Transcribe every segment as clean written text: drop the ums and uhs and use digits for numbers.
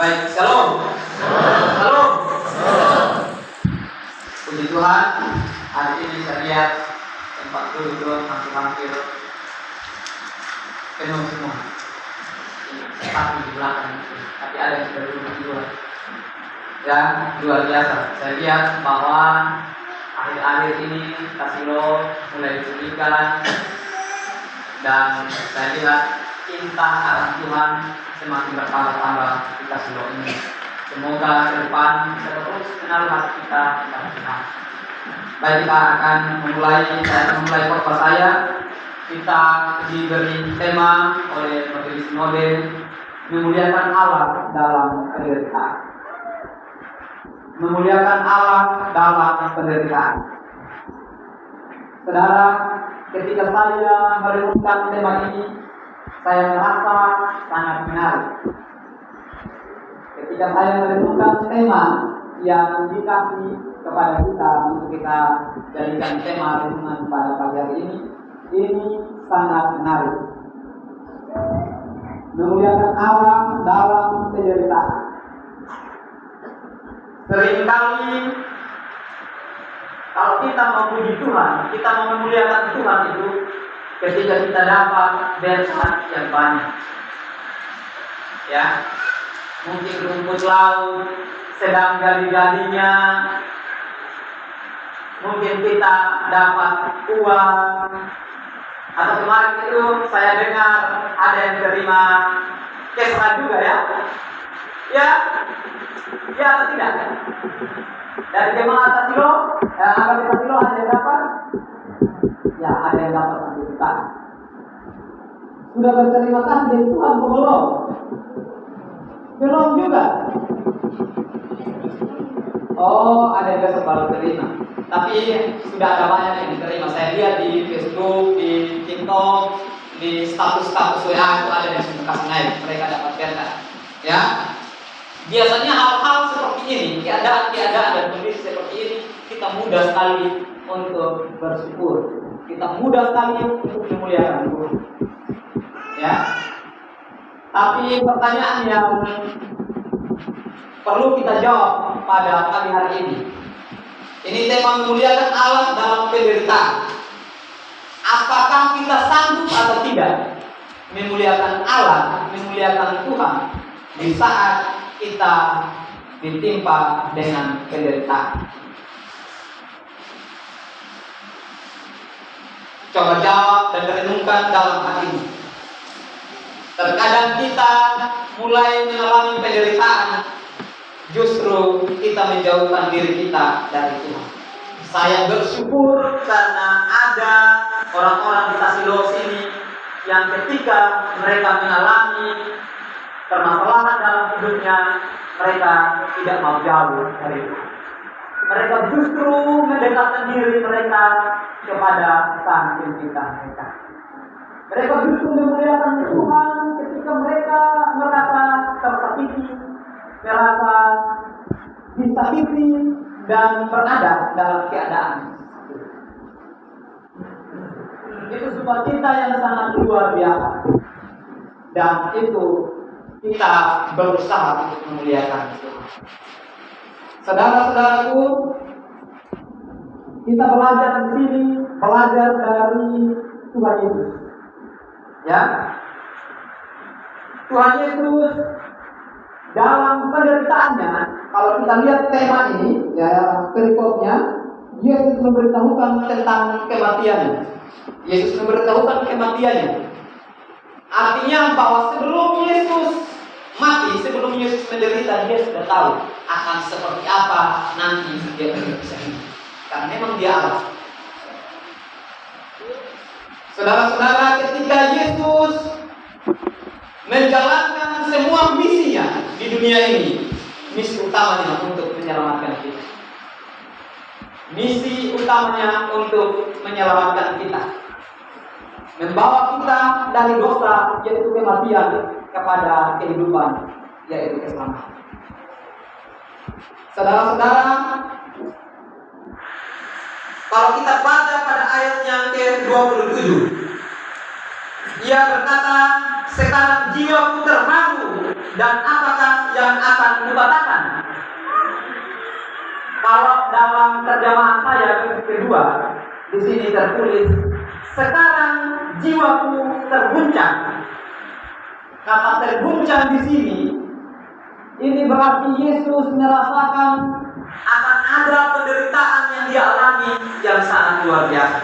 Baik, shalom. Shalom. Puji Tuhan, hari ini saya lihat tempat duduk hampir penuh semua. Tapi di belakang itu, tapi ada yang sudah duduk di luar. Dan luar biasa, saya lihat bahwa akhir-akhir ini Kasilo mulai dipulihkan, dan saya lihat cinta akan Tuhan semakin bertambah-tambah di Kasilo ini. Semoga ke depan kita terus kenal hati kita kepada Tuhan. Baik, kita akan memulai khotbah saya. Kita diberi tema oleh Majelis Sinode, memuliakan Allah dalam penderitaan. Memuliakan Allah dalam penderitaan. Saudara, ketika saya merenungkan tema ini, saya merasa sangat menarik. Ketika saya merenungkan tema yang dikasih kepada kita untuk kita jadikan tema renungan pada pagi hari ini sangat menarik. Memuliakan Allah dalam penderitaan. Seringkali kalau kita memuji Tuhan, kita memuliakan Tuhan itu ketika kita dapat berkat yang banyak. Ya, mungkin rumput laut sedang gali-galinya, mungkin kita dapat uang, atau kemarin itu saya dengar ada yang terima kesra juga ya. Ya atau tidak? Dari jemaat Kasilo, anggota Kasilo ada yang dapat? Ya, ada yang dapat kita. Sudah berterima kasih dari Tuhan belum? Belum juga. Oh, ada yang baru terima. Tapi sudah ada banyak yang diterima. Saya lihat di Facebook, di TikTok, di status-status WA itu ada yang sudah kasih naik. Mereka dapat berkat. Ya. Biasanya hal-hal seperti ini, keadaan-keadaan dan kondisi seperti ini, kita mudah sekali untuk bersyukur. Kita mudah sekali untuk memuliakan Tuhan. Ya. Tapi pertanyaan yang perlu kita jawab pada pagi hari ini tema memuliakan Allah dalam penderitaan. Apakah kita sanggup atau tidak memuliakan Allah, memuliakan Tuhan di saat kita ditimpa dengan penderitaan? Coba jawab dan renungkan dalam hatimu. Terkadang kita mulai mengalami penderitaan, justru kita menjauhkan diri kita dari Tuhan. Saya bersyukur karena ada orang-orang di Kasilo sini yang ketika mereka mengalami permasalahan dalam hidupnya, mereka tidak mau jauh dari Tuhan. Mereka justru mendekatkan diri mereka kepada Sang Pencipta mereka. Mereka justru memuliakan Tuhan ketika mereka merasa tersakiti, merasa disakiti, dan berada dalam keadaan. Itu sebuah cinta yang sangat luar biasa. Dan itu kita berusaha untuk memuliakan Tuhan. Saudara-saudaraku, kita belajar di sini, belajar dari Tuhan Yesus. Ya, Tuhan Yesus dalam penderitaannya, kalau kita lihat tema ini, ya perikopnya, Yesus memberitahukan tentang kematiannya. Yesus memberitahukan kematiannya. Artinya bahwa sebelum Yesus mati, sebelum Yesus menderita, dia sudah tahu akan seperti apa nanti dia bisa hidup. Karena memang dia Allah. Saudara-saudara, ketika Yesus menjalankan semua misinya di dunia ini, misi utamanya untuk menyelamatkan kita. Misi utamanya untuk menyelamatkan kita, membawa kita dari dosa, yaitu kematian, kepada kehidupan, yaitu keselamatan. Saudara-saudara, kalau kita baca pada ayat yang ke-27, ia berkata, sekarang jiwaku terharu, dan apakah yang akan kukatakan? Kalau dalam terjemahan saya versi kedua, di sini tertulis, sekarang jiwaku terguncang. Kata terguncang di sini, ini berarti Yesus merasakan akan ada penderitaan yang dia alami yang sangat luar biasa.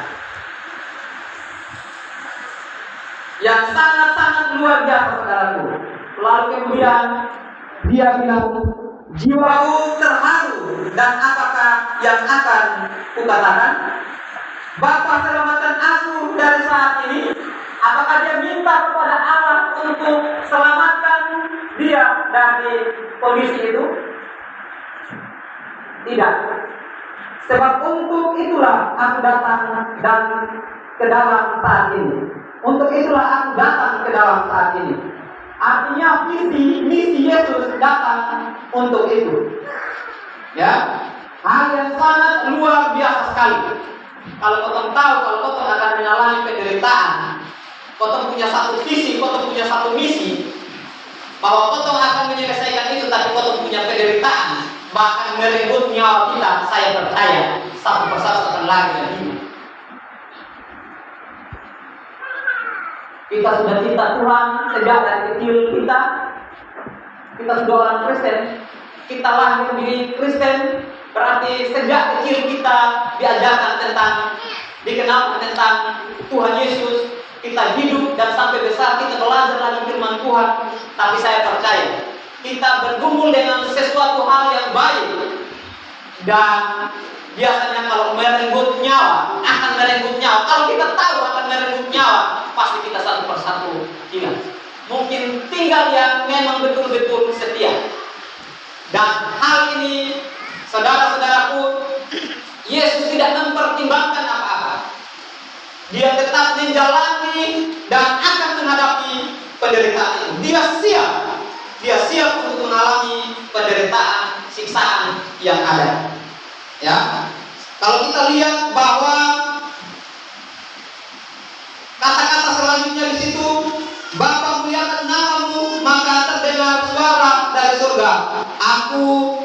Yang sangat-sangat luar biasa, saudaraku. Lalu kemudian dia bilang, jiwaku terharu, dan apakah yang akan kukatakan? Bapa, selamatkan aku dari saat ini. Apakah dia minta kepada Allah untuk selamatkan dia dari kondisi itu? Tidak. Sebab untuk itulah aku datang dan ke dalam saat ini. Untuk itulah aku datang ke dalam saat ini. Artinya misi Yesus datang untuk itu. Ya, hal yang sangat luar biasa sekali. Kalau kau tahu, kalau kau akan mengalami penderitaan, kau punya satu visi, kau punya satu misi, bahwa kau akan menyelesaikan itu, tapi kau punya penderitaan, bahkan merenggut nyawa kita. Saya percaya satu persatu akan lari dari ini. Kita sudah cinta Tuhan sejak dari kecil kita sudah orang Kristen, kita lahir menjadi Kristen, berarti sejak kecil kita diajarkan dikenal tentang Tuhan Yesus, kita hidup dan sampai besar kita belajar lagi firman Tuhan. Tapi saya percaya kita bergumul dengan sesuatu hal yang baik, dan biasanya kalau merenggut nyawa, akan merenggut nyawa. Kalau kita tahu akan merenggut nyawa, pasti kita satu persatu hilang. Mungkin tinggal yang memang betul-betul setia. Dan hal ini, saudara-saudaraku, Yesus tidak mempertimbangkan apa-apa. Dia tetap menjalani dan akan menghadapi penderitaan itu. Dia siap untuk mengalami penderitaan, siksaan yang ada. Ya, kalau kita lihat bahwa kata-kata selanjutnya di situ, Bapa, muliakan namamu, maka terdengar suara dari surga. Aku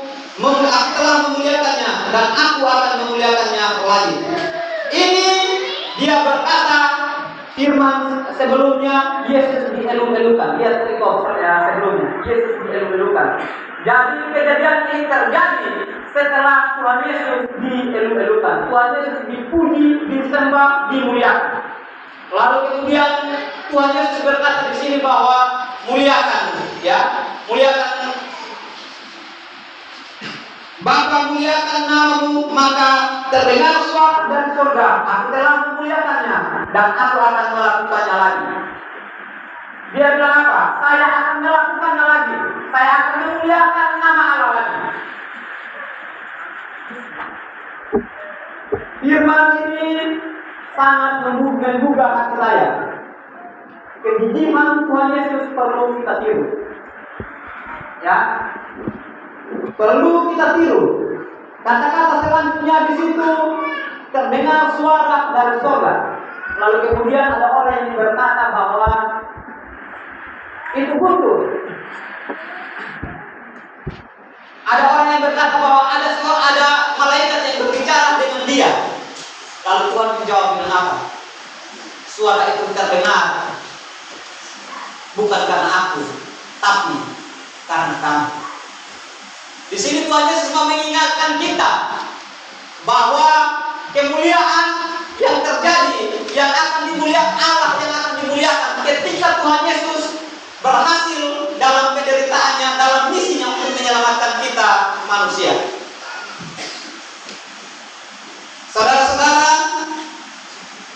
telah memuliakannya, dan aku akan memuliakannya lagi. Ini dia berkata firman sebelumnya, Yesus dielu-elukan. Lihat sebelumnya, Yesus dielu-elukan. Jadi kejadian ini terjadi setelah Tuhan Yesus dielu-elukan. Tuhan Yesus dipuji, disembah, dimuliakan. Lalu kemudian Tuhan Yesus berkata di sini bahwa muliakan, muliakan. Bapa, muliakan namamu, maka terdengar suara dari surga. Aku telah memuliakannya, dan aku akan melakukannya lagi. Dia bilang apa? Saya akan melakukannya lagi. Saya akan memuliakan nama Allah lagi. Firman ini sangat menggugah hati saya. Kegigihan Tuhan Yesus perlu kita tiru. Ya, perlu kita tiru. Kata-kata selanjutnya di situ, terdengar suara dari surga. Lalu kemudian ada orang yang berkata bahwa itu betul. Ada orang yang berkata bahwa ada malaikat yang berbicara dengan dia. Lalu Tuhan menjawab dengan apa? Suara itu terdengar bukan karena aku, tapi karena kamu. Di sini Tuhan Yesus mau mengingatkan kita bahwa kemuliaan yang terjadi, yang akan dimuliakan Allah, yang akan dimuliakan ketika Tuhan Yesus berhasil dalam penderitaannya, dalam misinya untuk menyelamatkan kita manusia. Saudara-saudara,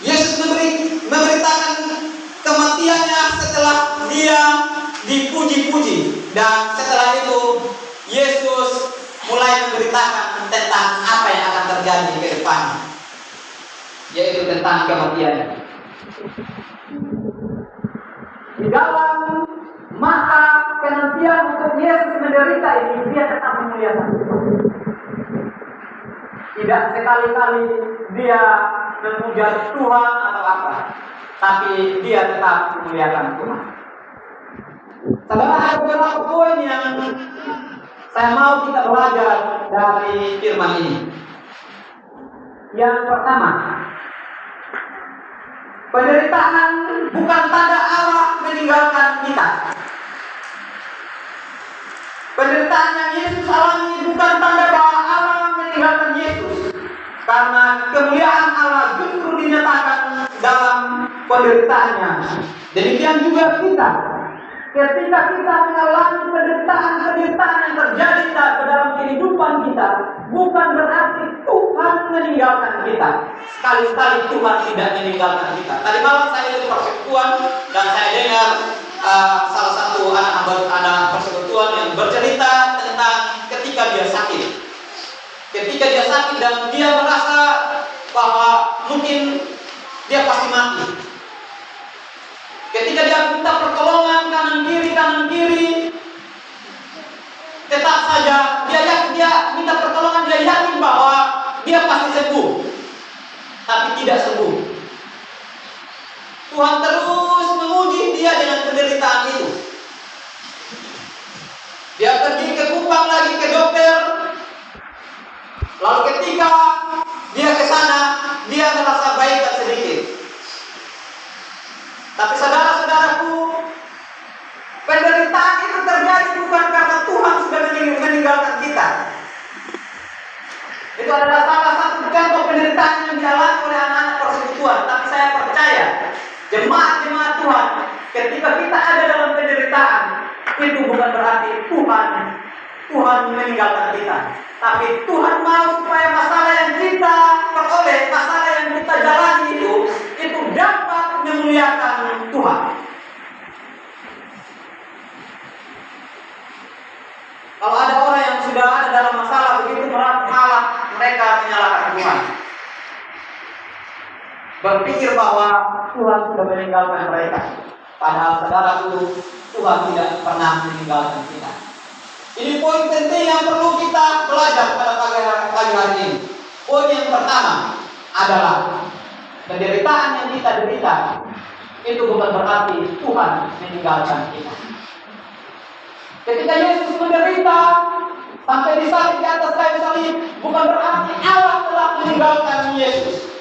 Yesus memberitakan kematiannya setelah dia dipuji-puji, dan setelah itu Yesus mulai memberitakan tentang apa yang akan terjadi ke depan, yaitu tentang kematiannya. Di dalam masa penantian untuk Yesus menderita ini, dia tetap memuliakan Tuhan. Tidak sekali-kali dia memuja Tuhan atau apa, tapi dia tetap memuliakan Tuhan. Saudara, ada beberapa poin yang saya mau kita belajar dari firman ini. Yang pertama, penderitaan bukan tanda Allah meninggalkan kita. Penderitaan yang Yesus alami bukan tanda bahwa Allah meninggalkan Yesus. Karena kemuliaan Allah justru dinyatakan dalam penderitaannya. Demikian juga kita. Ketika kita mengalami penderitaan yang terjadi ke dalam kehidupan kita, bukan berarti Tuhan meninggalkan kita. Sekali-sekali Tuhan tidak meninggalkan kita. Tadi malam saya ikut persekutuan dan saya dengar salah satu anak persekutuan yang bercerita tentang ketika dia sakit. Ketika dia sakit dan dia merasa bahwa mungkin dia pasti mati. Ketika dia minta pertolongan kanan kiri, tetap saja dia minta pertolongan, dia yakin bahwa dia pasti sembuh, tapi tidak sembuh. Tuhan terus menguji dia dengan penderitaan itu. Dia pergi ke Kupang lagi ke dokter. Lalu ketika dia ke sana, dia merasa baik sedikit. Tapi saudara-saudaraku, penderitaan itu terjadi bukan karena Tuhan sudah meninggalkan kita. Itu adalah salah satu contoh penderitaan yang dialami oleh anak-anak persekutuan. Tapi saya percaya, jemaat-jemaat Tuhan, ketika kita ada dalam penderitaan, itu bukan berarti Tuhan meninggalkan kita. Tapi Tuhan mau supaya masalah yang kita peroleh, masalah yang kita jalani itu dapat memuliakan Tuhan. Kalau ada orang yang sudah ada dalam masalah begitu malah mereka menyalahkan Tuhan. Berpikir bahwa Tuhan sudah meninggalkan mereka. Padahal saudaraku, Tuhan tidak pernah meninggalkan kita. Ini poin penting yang perlu kita belajar pada pagi hari ini. Poin yang pertama adalah penderitaan yang kita derita itu bukan berarti Tuhan meninggalkan kita. Ketika Yesus menderita sampai disalib di atas kayu salib, bukan berarti Allah telah meninggalkan Yesus.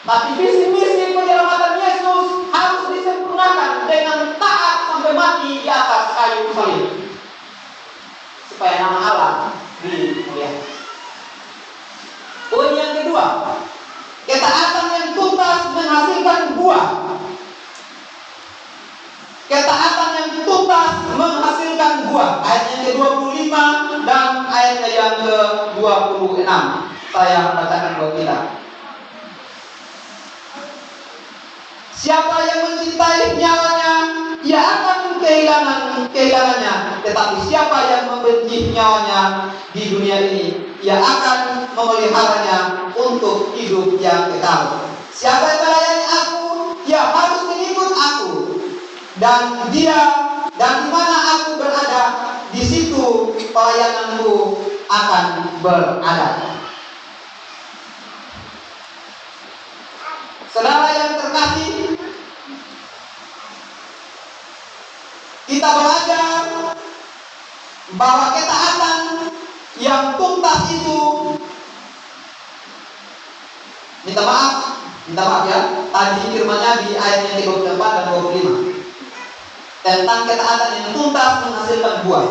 Tapi visi misi penyelamatan Yesus harus disempurnakan dengan taat sampai mati di atas kayu salib, supaya nama Allah dimuliakan. Poin yang kedua, ketaatan yang tuntas menghasilkan buah. Ketaatan yang tuntas menghasilkan buah. Ayat yang ke-25 dan ayatnya yang ke-26. Saya bacakan buat kita. Siapa yang mencintai nyawanya, ia akan kehilangannya. Tetapi siapa yang membenci nyawanya di dunia ini, ia akan memeliharanya untuk hidup yang kekal. Siapa yang melayani aku, ia harus mengikut aku. Dan di mana aku berada, di situ pelayananku akan berada. Saudara yang terkasih, kita belajar bahwa ketaatan yang tuntas itu, minta maaf ya, tadi firmannya di ayat yang ke-24 dan 25 tentang ketaatan yang tuntas menghasilkan buah.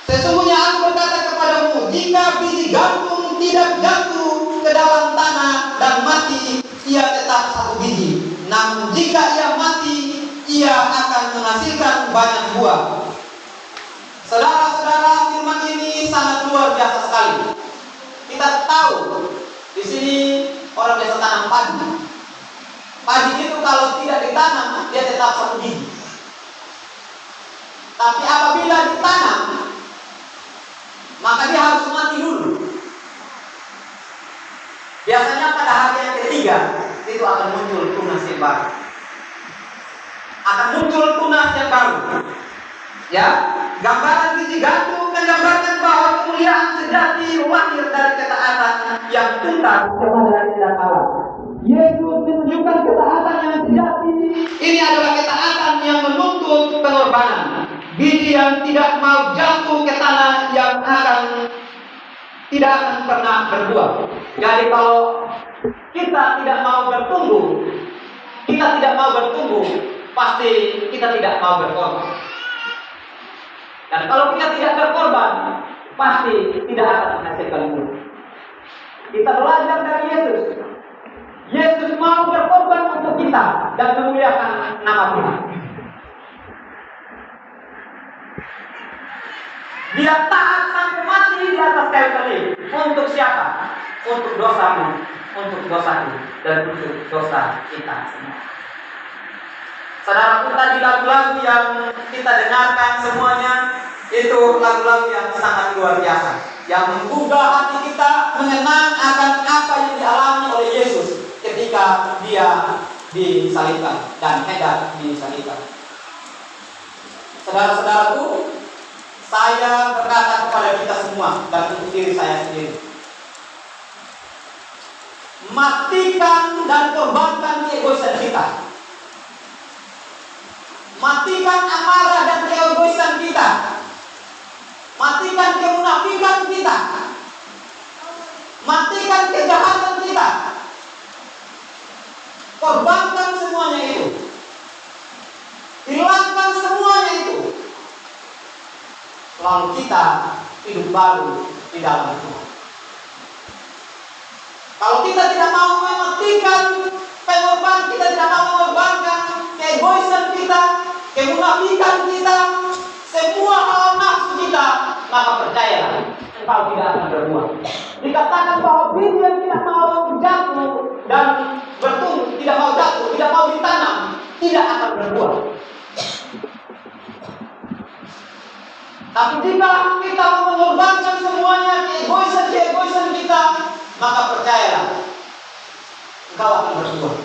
Sesungguhnya aku berkata kepadamu, jika biji gandum tidak jatuh ke dalam tanah dan mati, ia tetap satu biji. Namun jika ia mati, ia akan menghasilkan banyak buah. Saudara-saudara, firman ini sangat luar biasa sekali. Kita tahu di sini orang biasa tanam padi. Padi itu kalau tidak ditanam, dia tetap satu biji. Tapi apabila ditanam, maka dia harus mati dulu. Biasanya pada hari yang ketiga itu akan muncul tunas yang baru. Ya, gambaran biji gandum menggambarkan bahwa kemuliaan sejati lahir dari ketaatan yang tuntas kepada tidak Allah. Yesus menunjukkan ketaatan yang sejati. Ini adalah ketaatan yang tidak mau jatuh ke tanah yang tidak akan pernah berbuah. Jadi kalau kita tidak mau bertumbuh, pasti kita tidak mau berkorban. Dan kalau kita tidak berkorban, pasti tidak akan menghasilkan buah. Kita belajar dari Yesus. Yesus mau berkorban untuk kita dan memuliakan nama Tuhan. Dia taat sampai mati di atas kayu salib. Untuk siapa? Untuk dosamu, untuk dosaku, dan untuk dosa kita semua. Saudaraku, tadi lagu-lagu yang kita dengarkan semuanya itu lagu-lagu yang sangat luar biasa, yang menggugah hati kita mengenang akan apa yang dialami oleh Yesus ketika dia disalibkan dan hendak disalibkan. Saudara-saudaraku, saya berkata kepada kita semua dan untuk diri saya sendiri, matikan dan korbankan keegoisan kita. Matikan amarah dan keegoisan kita. Matikan kemunafikan kita. Matikan kejahatan kita. Korbankan semuanya itu. Hilangkan semuanya itu. Lalu kita hidup baru di dalam Tuhan. Kalau kita tidak mau mematikan pengorbanan, kita tidak mau mengorbankan keegoisan kita, kemunafikan kita, semua hal nafsu kita, maka percayalah, engkau tidak akan berbuah. Dikatakan bahwa biji yang tidak mau jatuh dan bertumbuh, tidak mau jatuh, tidak mau ditanam, tidak akan berbuah. Tapi jika kita mengorbankan semuanya keegoisan kita, maka percayalah, engkau akan berbuah.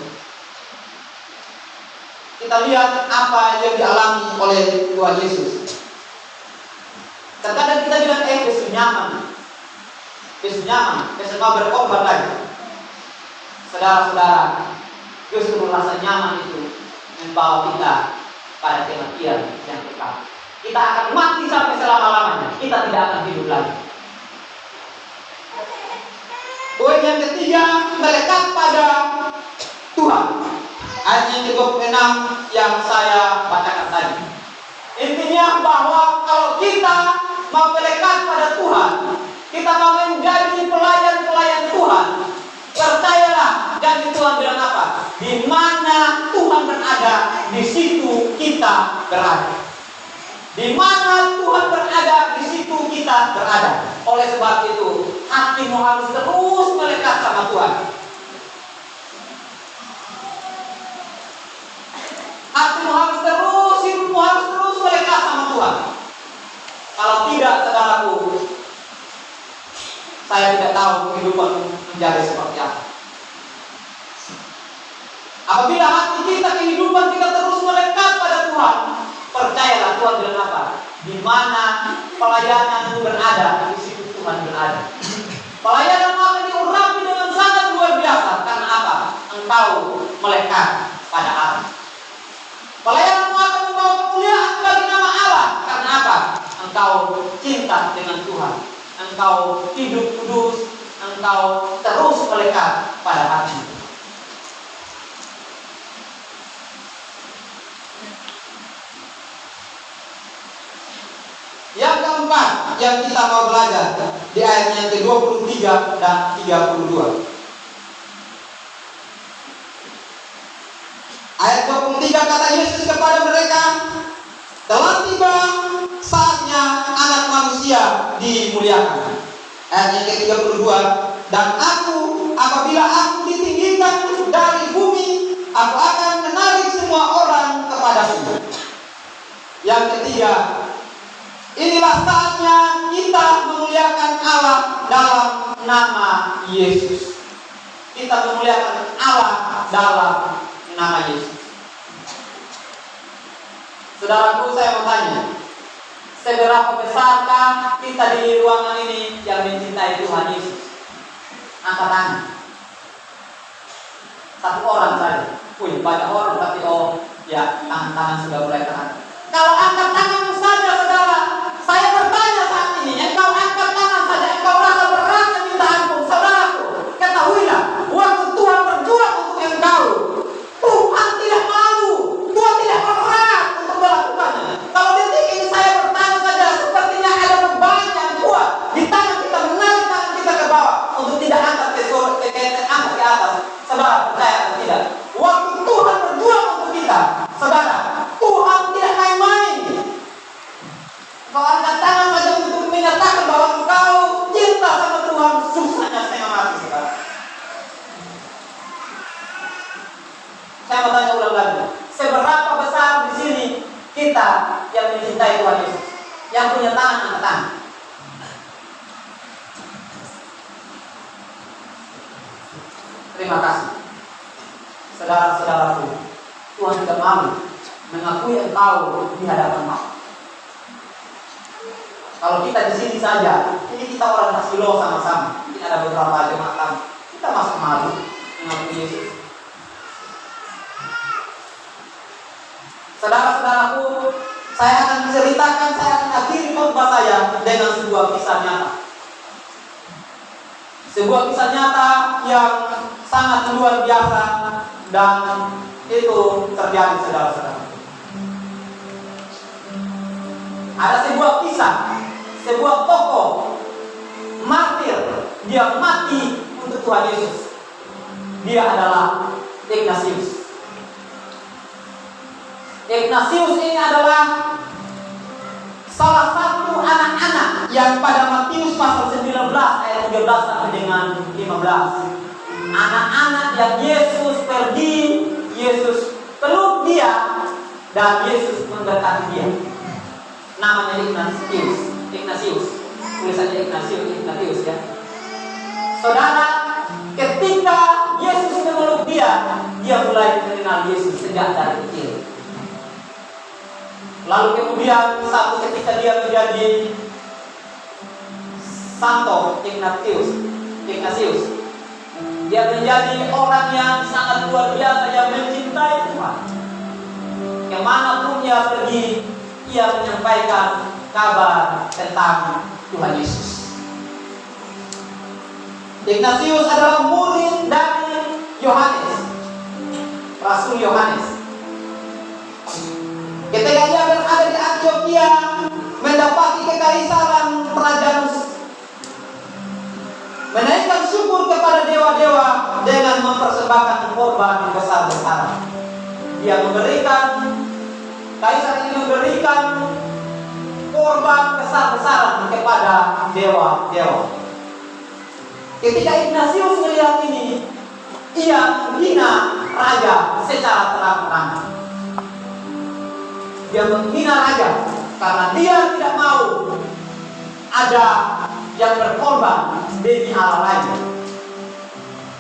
Kita lihat apa yang dialami oleh Tuhan Yesus. Terkadang kita bilang, Yesus nyaman, Yesus mau berkorban lagi. Saudara-saudara, justru rasa nyaman itu membawa kita pada kematian yang kekal. Kita akan mati sampai selama-lamanya. Kita tidak akan hidup lagi. Poin yang ketiga, melekat pada Tuhan. Ayat yang ke-26 yang saya bacakan tadi. Intinya bahwa kalau kita mau melekat pada Tuhan, kita mau menjadi pelayan-pelayan Tuhan, percayalah, janji Tuhan bilang apa? Di mana Tuhan berada, di situ kita berada. Di mana Tuhan berada, di situ kita berada. Oleh sebab itu, hatimu harus terus melekat sama Tuhan. Hatimu harus terus, hidupmu harus terus melekat sama Tuhan. Kalau tidak, saudaraku, saya tidak tahu kehidupan menjadi seperti apa. Apabila hati kita, kehidupan kita terus melekat pada Tuhan, percayalah, Tuhan bilang apa? Di mana pelayananmu berada, di situ Tuhan berada. Pelayananmu akan diurapi dengan sangat luar biasa. Karena apa? Engkau melekat pada Allah. Pelayananmu akan membawa kemuliaan bagi nama Allah. Karena apa? Engkau cinta dengan Tuhan. Engkau hidup kudus. Engkau terus melekat pada hati. Yang keempat yang kita mau belajar di ayat yang ke-23 dan 32. Ayat 23 kata Yesus kepada mereka, telah tiba saatnya anak manusia dimuliakan. Ayat yang ke-32, dan apabila aku ditinggikan dari bumi, aku akan menarik semua orang kepadaku. Yang ketiga, inilah saatnya kita memuliakan Allah dalam nama Yesus. Kita memuliakan Allah dalam nama Yesus. Saudaraku, saya mau tanya, seberapa besarkah kita di ruangan ini yang mencintai Tuhan Yesus? Angkat tangan. Satu orang saja. Banyak orang, tapi tangan-tangan sudah mulai terangkat. Kalau angkat tangan saja, saudara, Saya mau tanya ulang lagi. Seberapa besar di sini kita yang mencintai Tuhan Yesus, yang punya tangan angkat tangan? Terima kasih, saudara-saudaraku. Tuhan tidak malu mengakui engkau di hadapan Allah. Kalau kita di sini saja, ini kita orang Kasilo sama-sama. Mungkin ada beberapa jemaat lama. Kita masih malu mengakui Yesus. Saudara-saudaraku, saya akan menceritakan, saya akan akhiri khotbah saya dengan sebuah kisah nyata. Sebuah kisah nyata yang sangat luar biasa dan itu terjadi, saudara-saudara. Ada sebuah kisah, sebuah tokoh martir, dia mati untuk Tuhan Yesus. Dia adalah Ignatius. Ignatius ini adalah salah satu anak-anak yang pada Matius pasal 19 ayat 13 sampai dengan 15. Anak-anak yang Yesus pergi, Yesus peluk dia, dan Yesus memberkati dia. Namanya Ignatius. Tulisannya Ignatius ya. Saudara, ketika Yesus memeluk dia mulai mengenal Yesus sejak dari kecil. Lalu kemudian satu ketika dia menjadi Santo Ignatius, dia menjadi orang yang sangat luar biasa yang mencintai Tuhan. Kemanapun dia pergi, ia menyampaikan kabar tentang Tuhan Yesus. Ignatius adalah murid dari Yohanes, Rasul Yohanes. Ketika dia berada di Antioquia, mendapati kekaisaran Trajanus, menaikkan syukur kepada dewa-dewa dengan mempersembahkan korban besar-besaran. Kaisar ini memberikan korban besar-besaran kepada dewa-dewa. Ketika Ignatius melihat ini, ia menghina raja secara terang-terangan. Dia menghina raja karena dia tidak mau ada yang berkorban demi Allah lain.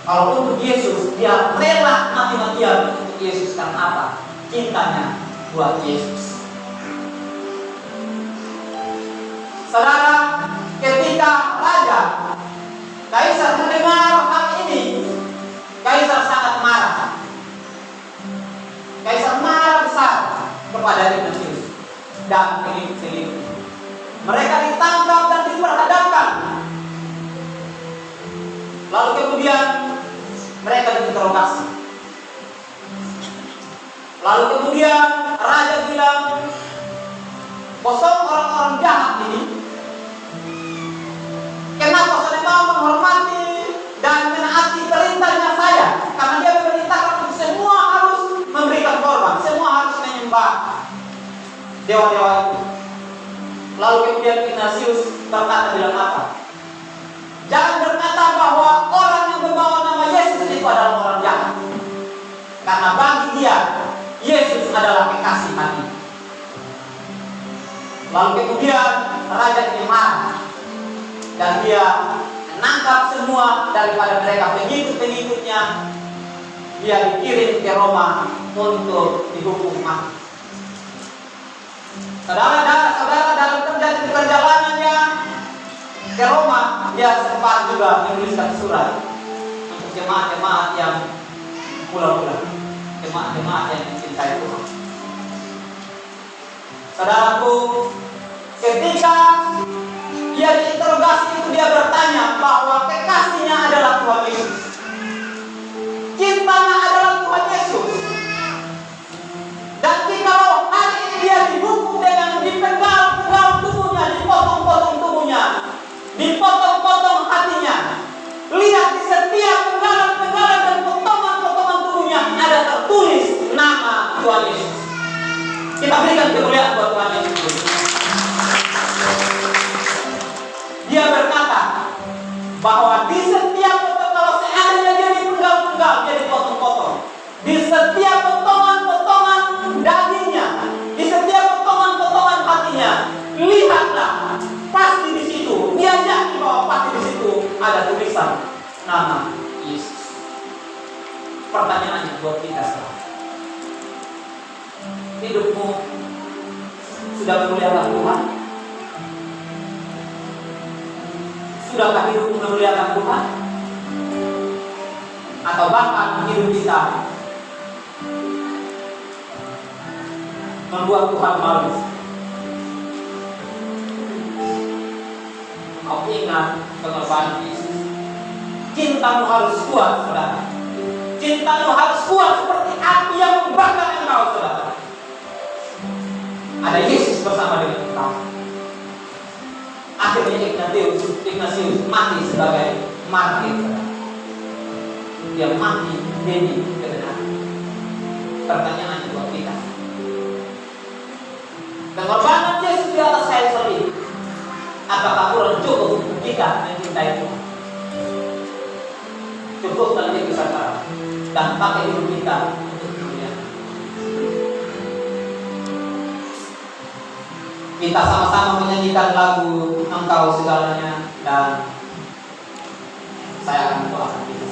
Kalau untuk Yesus, dia rela mati-matian untuk Yesus. Karena apa? Cintanya buat Yesus. Saudara, ketika raja Kaisar mendengar hal ini, Kaisar sangat marah. Kaisar marah besar kepada Ignatius dan pengikut-pengikut. Mereka ditangkap dan diperhadapkan. Lalu kemudian mereka diinterogasi. Lalu kemudian raja bilang, kosong orang-orang jahat ini, kenapa saudara mau menghormati dan menaati perintahnya saya? Karena dia memerintahkan untuk semua harus memberikan korban, semua harus menyembah dewa-dewa itu. Lalu kemudian Ignatius berkata bilang apa? Jangan berkata bahwa orang yang membawa nama Yesus itu adalah orang jahat. Karena bagi dia, Yesus adalah kekasih hati. Lalu kemudian raja ini marah. Dan dia menangkap semua daripada mereka pengikut-pengikutnya. Dia dikirim ke Roma untuk dihukum mati. Saudara dalam perjalanannya ke Roma, dia sempat juga menuliskan surat untuk jemaat-jemaat yang mula-mula, jemaat-jemaat yang mencintai Tuhan. Saudaraku, ketika dia diinterogasi itu, dia bertanya bahwa kekasihnya adalah Tuhan Yesus, cintanya adalah Tuhan Yesus. Dan jikalau hari ini dia dihukum dengan dipenggal-penggal tubuhnya, dipotong-potong tubuhnya, dipotong-potong hatinya, lihat di setiap penggalan-penggalan dan potongan-potongan tubuhnya ada tertulis nama Tuhan Yesus. Kita berikan kemuliaan buat Tuhan Yesus. Dia berkata bahwa di setiap kalau seandainya dia dipenggal-penggal, dia dipotong-potong, di setiap Pertanyaannya buat kita sekarang, hidupmu sudah memuliakan Tuhan? Sudahkah hidupmu memuliakan Tuhan? Atau bahkan hidup kita membuat Tuhan malu? Kau ingat pengorbanan Yesus. Cintamu harus kuat, saudara. Cintamu harus kuat seperti api yang membakar engkau, saudara. Ada Yesus bersama dengan engkau. Akhirnya Ignatius mati sebagai martir, saudara. Dia mati demi kebenaran. Pertanyaannya buat kita, pengorbanan Yesus di atas kayu salib, apakah kurang cukup untuk kita mencintai Tuhan? Cukupkan dia kesabaran dan pakai hidup kita untuk kemuliaan. Kita sama-sama menyanyikan lagu Engkau Segalanya, dan saya akan mendoakan kita.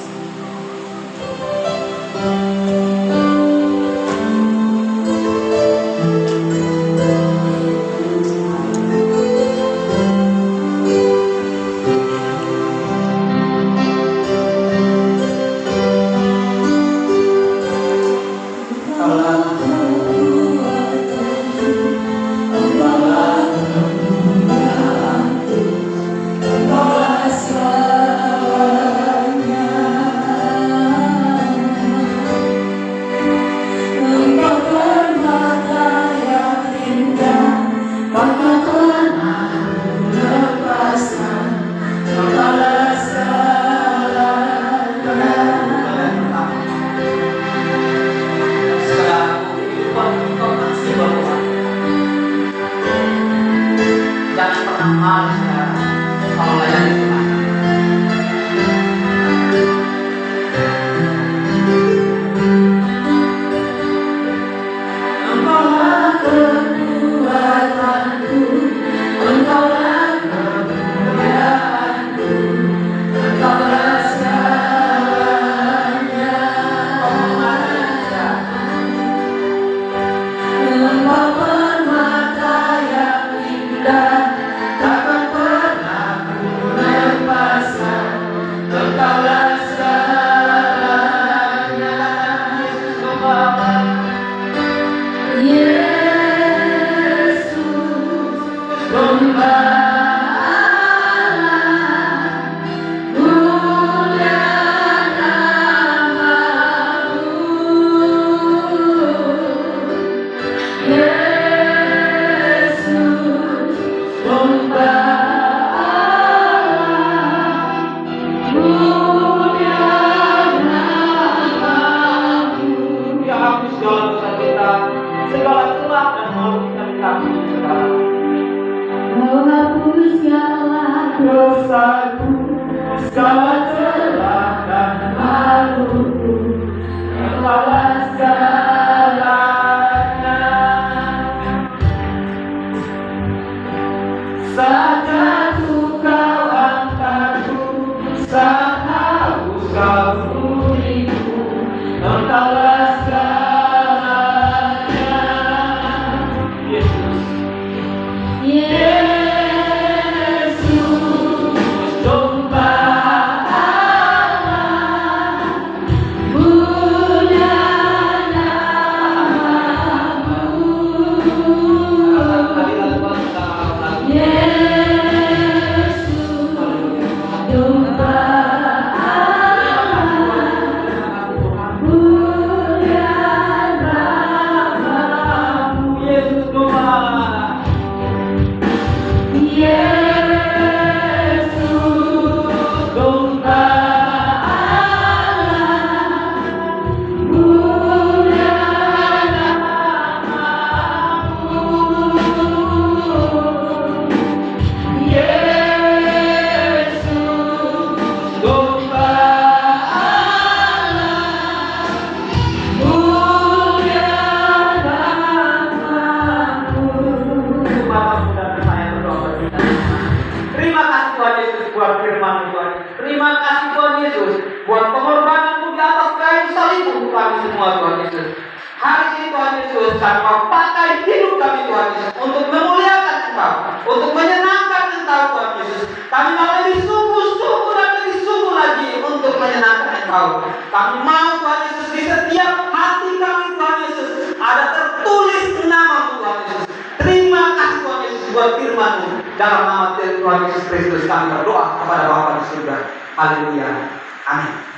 Yesus domba semua Tuhan Yesus. Hari ini Tuhan Yesus, kami mau pakai hidup kami Tuhan Yesus untuk memuliakan Engkau, untuk menyenangkan Engkau Tuhan Yesus. Kami mau lebih sungguh-sungguh dan lebih sungguh lagi untuk menyenangkan Engkau. Kami mau Tuhan Yesus di setiap hati kami Tuhan Yesus ada tertulis nama-Mu Tuhan Yesus. Terima kasih Tuhan Yesus buat firman-Mu. Dalam nama Tuhan Yesus Kristus kami berdoa kepada Bapa di surga. Haleluya. Amin.